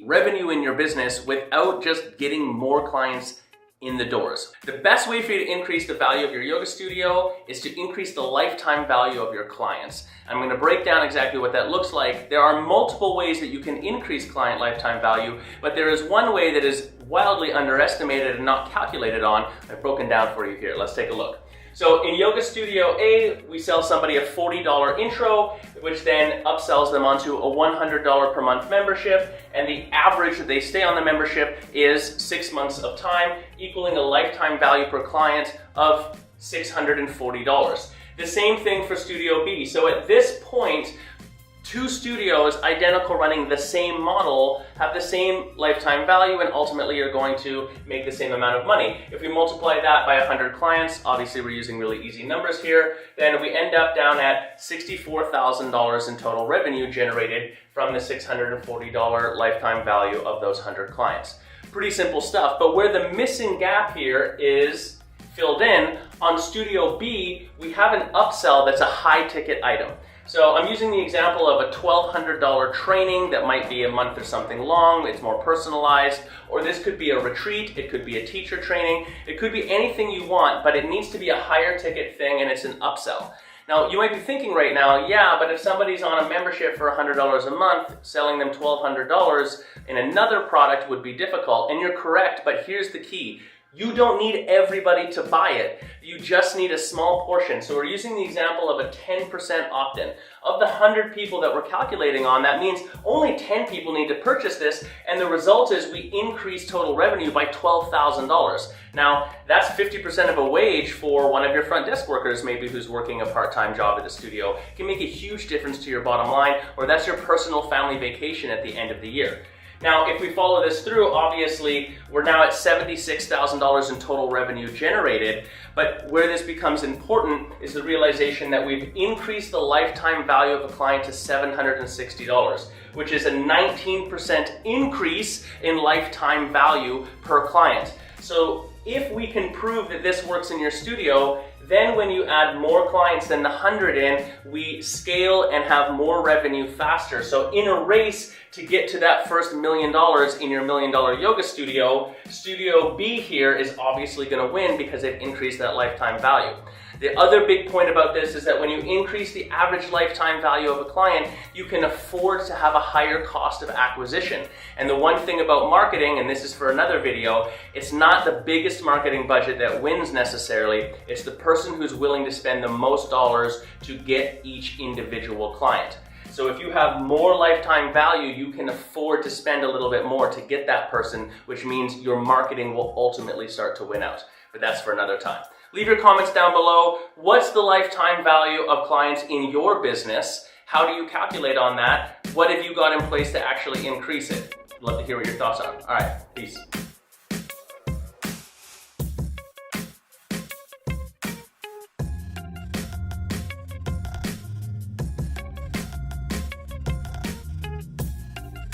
revenue in your business without just getting more clients in the doors. The best way for you to increase the value of your yoga studio is to increase the lifetime value of your clients. I'm going to break down exactly what that looks like. There are multiple ways that you can increase client lifetime value, but there is one way that is wildly underestimated and not calculated on. I've broken down for you here. Let's take a look. So in Yoga Studio A, we sell somebody a $40 intro, which then upsells them onto a $100 per month membership, and the average that they stay on the membership is 6 months of time, equaling a lifetime value per client of $640. The same thing for Studio B. So at this point, two studios identical running the same model have the same lifetime value, and ultimately you're going to make the same amount of money. If we multiply that by 100 clients, obviously we're using really easy numbers here, then we end up down at $64,000 in total revenue generated from the $640 lifetime value of those 100 clients. Pretty simple stuff, but where the missing gap here is filled in, on Studio B, we have an upsell that's a high ticket item. So I'm using the example of a $1,200 training that might be a month or something long, it's more personalized, or this could be a retreat, it could be a teacher training, it could be anything you want, but it needs to be a higher ticket thing and it's an upsell. Now, you might be thinking right now, yeah, but if somebody's on a membership for $100 a month, selling them $1,200 in another product would be difficult, and you're correct, but here's the key. You don't need everybody to buy it. You just need a small portion. So we're using the example of a 10% opt-in. Of the 100 people that we're calculating on, that means only 10 people need to purchase this, and the result is we increase total revenue by $12,000. Now, that's 50% of a wage for one of your front desk workers, maybe who's working a part-time job at the studio. It can make a huge difference to your bottom line, or that's your personal family vacation at the end of the year. Now, if we follow this through, obviously, we're now at $76,000 in total revenue generated, but where this becomes important is the realization that we've increased the lifetime value of a client to $760, which is a 19% increase in lifetime value per client. So if we can prove that this works in your studio, then when you add more clients than the 100 in, we scale and have more revenue faster. So in a race to get to that first $1 million in your $1 million yoga studio, Studio B here is obviously going to win because they've increased that lifetime value. The other big point about this is that when you increase the average lifetime value of a client, you can afford to have a higher cost of acquisition. And the one thing about marketing, and this is for another video, it's not the biggest marketing budget that wins necessarily, it's the person who's willing to spend the most dollars to get each individual client. So if you have more lifetime value, you can afford to spend a little bit more to get that person, which means your marketing will ultimately start to win out. But that's for another time. Leave your comments down below. What's the lifetime value of clients in your business? How do you calculate on that? What have you got in place to actually increase it? I'd love to hear what your thoughts are. All right, peace.